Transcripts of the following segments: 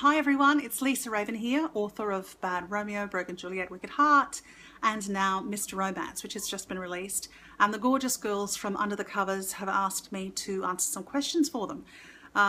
Hi everyone, it's Leisa Rayven here, author of Bad Romeo, Broken Juliet, Wicked Heart, and now Mr. Romance, which has just been released. And the gorgeous girls from Under the Covers have asked me to answer some questions for them.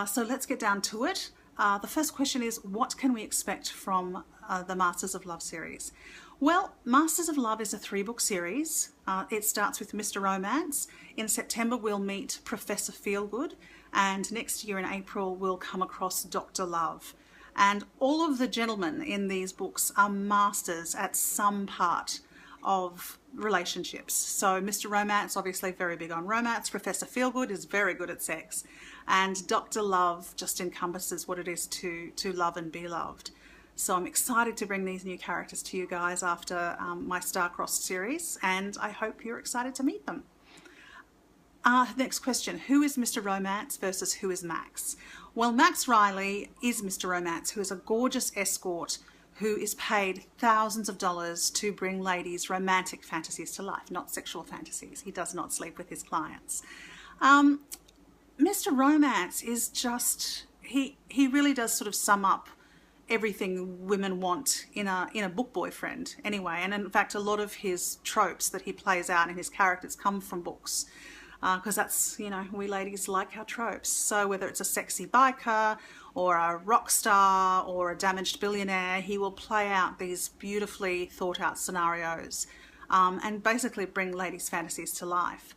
So let's get down to it. The first question is, what can we expect from the Masters of Love series? Well, Masters of Love is a 3-book series. It starts with Mr. Romance. In September, we'll meet Professor Feelgood, and next year in April, we'll come across Dr. Love. And all of the gentlemen in these books are masters at some part of relationships. So Mr. Romance, obviously very big on romance. Professor Feelgood is very good at sex. And Dr. Love just encompasses what it is to love and be loved. So I'm excited to bring these new characters to you guys after my Star-Crossed series, and I hope you're excited to meet them. Next question, who is Mr. Romance versus who is Max? Well, Max Riley is Mr. Romance, who is a gorgeous escort who is paid thousands of dollars to bring ladies' romantic fantasies to life, not sexual fantasies. He does not sleep with his clients. Mr. Romance is just, he really does sort of sum up everything women want in a book boyfriend anyway. And in fact, a lot of his tropes that he plays out in his characters come from books. Because that's, you know, we ladies like our tropes. So whether it's a sexy biker or a rock star or a damaged billionaire, he will play out these beautifully thought out scenarios and basically bring ladies' fantasies to life.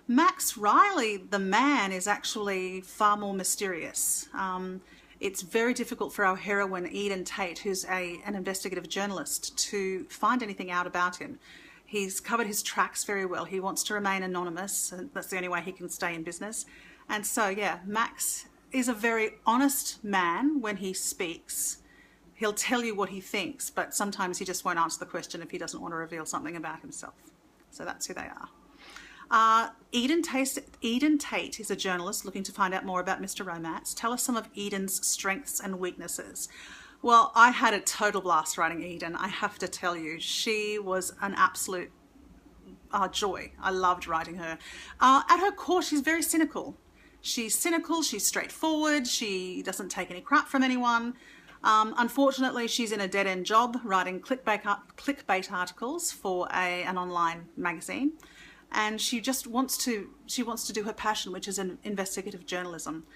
Max Riley, the man, is actually far more mysterious. It's very difficult for our heroine, Eden Tate, who's an investigative journalist, to find anything out about him. He's covered his tracks very well. He wants to remain anonymous, and that's the only way he can stay in business. And so, yeah, Max is a very honest man when he speaks. He'll tell you what he thinks, but sometimes he just won't answer the question if he doesn't want to reveal something about himself. So that's who they are. Eden Tate is a journalist looking to find out more about Mr. Romance. Tell us some of Eden's strengths and weaknesses. Well, I had a total blast writing Eden. I have to tell you, she was an absolute joy. I loved writing her. At her core, she's very cynical. She's cynical, she's straightforward, she doesn't take any crap from anyone. Unfortunately, she's in a dead-end job writing clickbait articles for an online magazine. And she just wants to do her passion, which is investigative journalism.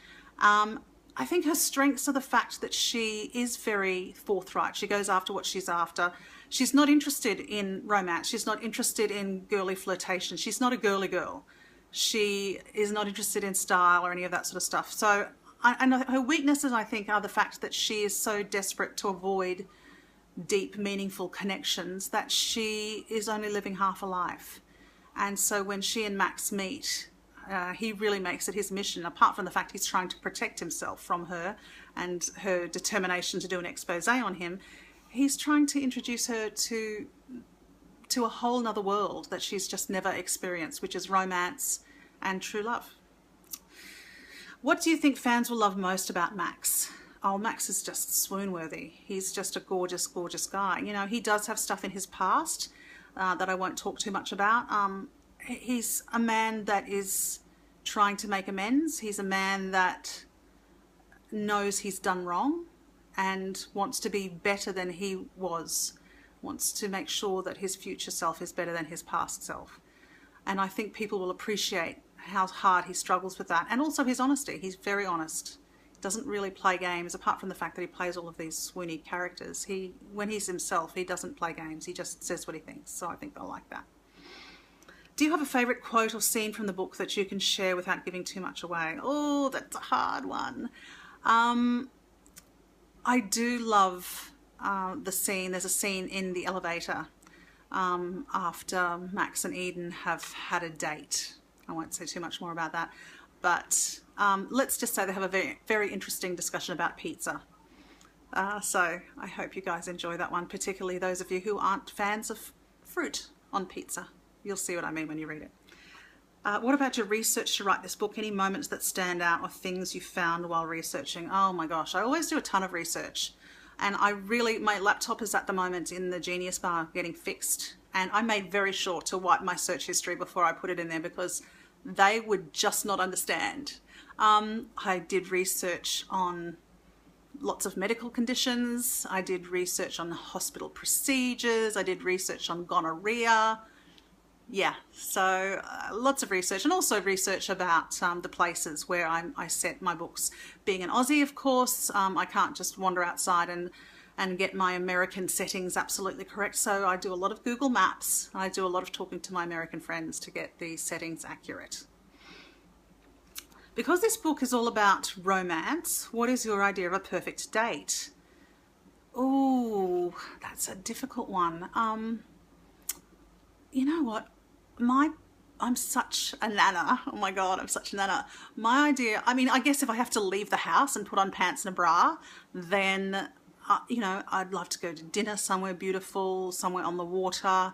I think her strengths are the fact that she is very forthright. She goes after what she's after. She's not interested in romance. She's not interested in girly flirtation. She's not a girly girl. She is not interested in style or any of that sort of stuff. So her weaknesses, I think, are the fact that she is so desperate to avoid deep, meaningful connections that she is only living half a life. And so when she and Max meet, he really makes it his mission, apart from the fact he's trying to protect himself from her and her determination to do an expose on him, he's trying to introduce her to a whole nother world that she's just never experienced, which is romance and true love. What do you think fans will love most about Max? Oh, Max is just swoon-worthy. He's just a gorgeous, gorgeous guy. You know, he does have stuff in his past that I won't talk too much about. He's a man that is trying to make amends. He's a man that knows he's done wrong and wants to be better than he was, wants to make sure that his future self is better than his past self. And I think people will appreciate how hard he struggles with that, and also his honesty. He's very honest. He doesn't really play games, apart from the fact that he plays all of these swoony characters. When he's himself, he doesn't play games. He just says what he thinks. So I think they'll like that. Do you have a favourite quote or scene from the book that you can share without giving too much away? Oh, that's a hard one. I do love the scene. There's a scene in the elevator after Max and Eden have had a date. I won't say too much more about that. But let's just say they have a very, very interesting discussion about pizza. So I hope you guys enjoy that one, particularly those of you who aren't fans of fruit on pizza. You'll see what I mean when you read it. What about your research to write this book? Any moments that stand out or things you found while researching? Oh my gosh, I always do a ton of research. And my laptop is at the moment in the Genius Bar getting fixed. And I made very sure to wipe my search history before I put it in there because they would just not understand. I did research on lots of medical conditions. I did research on hospital procedures. I did research on gonorrhea. Yeah, so lots of research, and also research about the places where I set my books. Being an Aussie, of course, I can't just wander outside and get my American settings absolutely correct. So I do a lot of Google Maps. I do a lot of talking to my American friends to get the settings accurate. Because this book is all about romance, what is your idea of a perfect date? Oh, that's a difficult one. You know what? I'm such a nana. Oh my God, I'm such a nana. My idea, I mean, I guess if I have to leave the house and put on pants and a bra, then, you know, I'd love to go to dinner somewhere beautiful, somewhere on the water.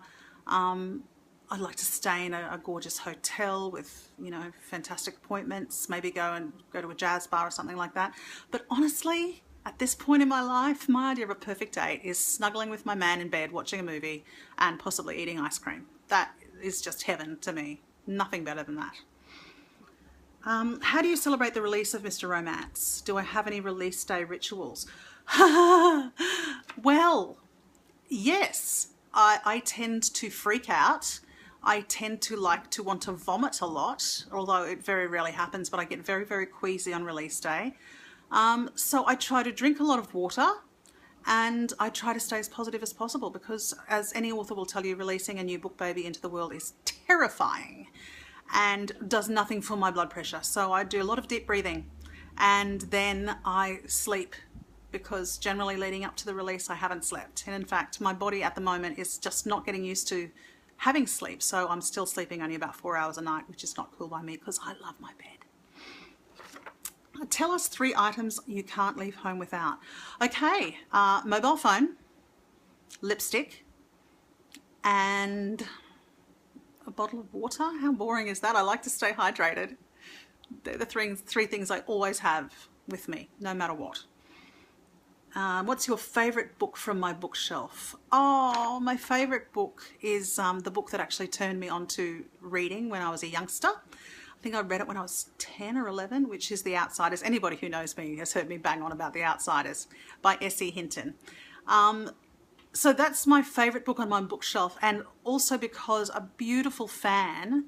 I'd like to stay in a gorgeous hotel with, you know, fantastic appointments, maybe go to a jazz bar or something like that. But honestly, at this point in my life, my idea of a perfect date is snuggling with my man in bed, watching a movie, and possibly eating ice cream. That is just heaven to me. Nothing better than that. How do you celebrate the release of Mr. Romance? Do I have any release day rituals? Well, yes. I tend to freak out. I tend to like to want to vomit a lot, although it very rarely happens, but I get very, very queasy on release day. So I try to drink a lot of water, and I try to stay as positive as possible, because as any author will tell you, releasing a new book baby into the world is terrifying and does nothing for my blood pressure. So I do a lot of deep breathing, and then I sleep, because generally leading up to the release I haven't slept. And in fact, my body at the moment is just not getting used to having sleep. So I'm still sleeping only about 4 hours a night, which is not cool by me, because I love my bed. Tell us 3 items you can't leave home without. Okay, mobile phone, lipstick, and a bottle of water. How boring is that? I like to stay hydrated. They're the three things I always have with me, no matter what. What's your favourite book from my bookshelf? Oh, my favourite book is the book that actually turned me on to reading when I was a youngster. I think I read it when I was 10 or 11, which is The Outsiders. Anybody who knows me has heard me bang on about The Outsiders by S.E. Hinton. So that's my favourite book on my bookshelf, and also because a beautiful fan,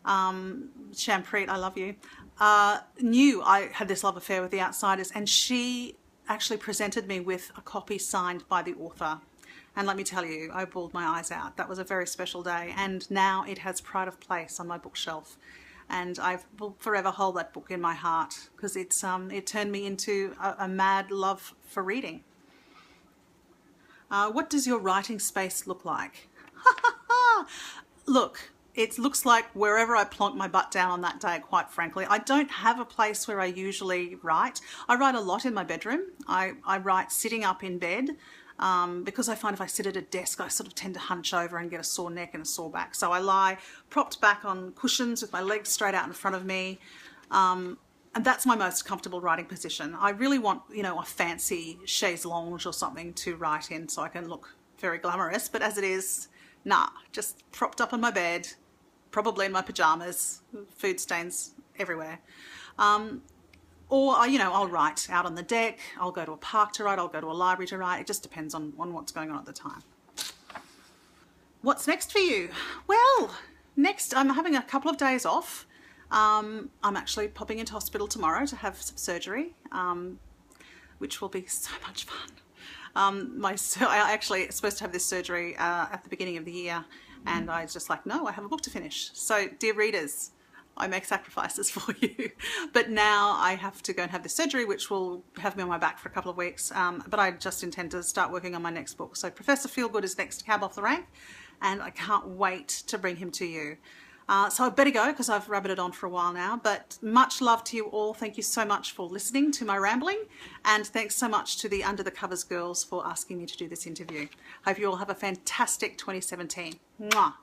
Shampreet, I love you, knew I had this love affair with The Outsiders, and she actually presented me with a copy signed by the author. And let me tell you, I bawled my eyes out. That was a very special day, and now it has pride of place on my bookshelf. And I will forever hold that book in my heart, because it turned me into a mad love for reading. What does your writing space look like? Look, it looks like wherever I plonk my butt down on that day, quite frankly. I don't have a place where I usually write. I write a lot in my bedroom. I write sitting up in bed. Because I find if I sit at a desk, I sort of tend to hunch over and get a sore neck and a sore back. So I lie propped back on cushions with my legs straight out in front of me. And that's my most comfortable writing position. I really want, you know, a fancy chaise lounge or something to write in so I can look very glamorous. But as it is, nah, just propped up on my bed, probably in my pajamas, food stains everywhere. Or, you know, I'll write out on the deck, I'll go to a park to write, I'll go to a library to write. It just depends on what's going on at the time. What's next for you? Well, next I'm having a couple of days off. I'm actually popping into hospital tomorrow to have some surgery, which will be so much fun. I actually supposed to have this surgery at the beginning of the year, and I was just like, no, I have a book to finish. So, dear readers, I make sacrifices for you. But now I have to go and have this surgery, which will have me on my back for a couple of weeks. But I just intend to start working on my next book. So Professor Feelgood is next cab off the rank, and I can't wait to bring him to you. So I better go, because I've rabbited on for a while now. But much love to you all. Thank you so much for listening to my rambling. And thanks so much to the Under the Covers girls for asking me to do this interview. Hope you all have a fantastic 2017. Mwah.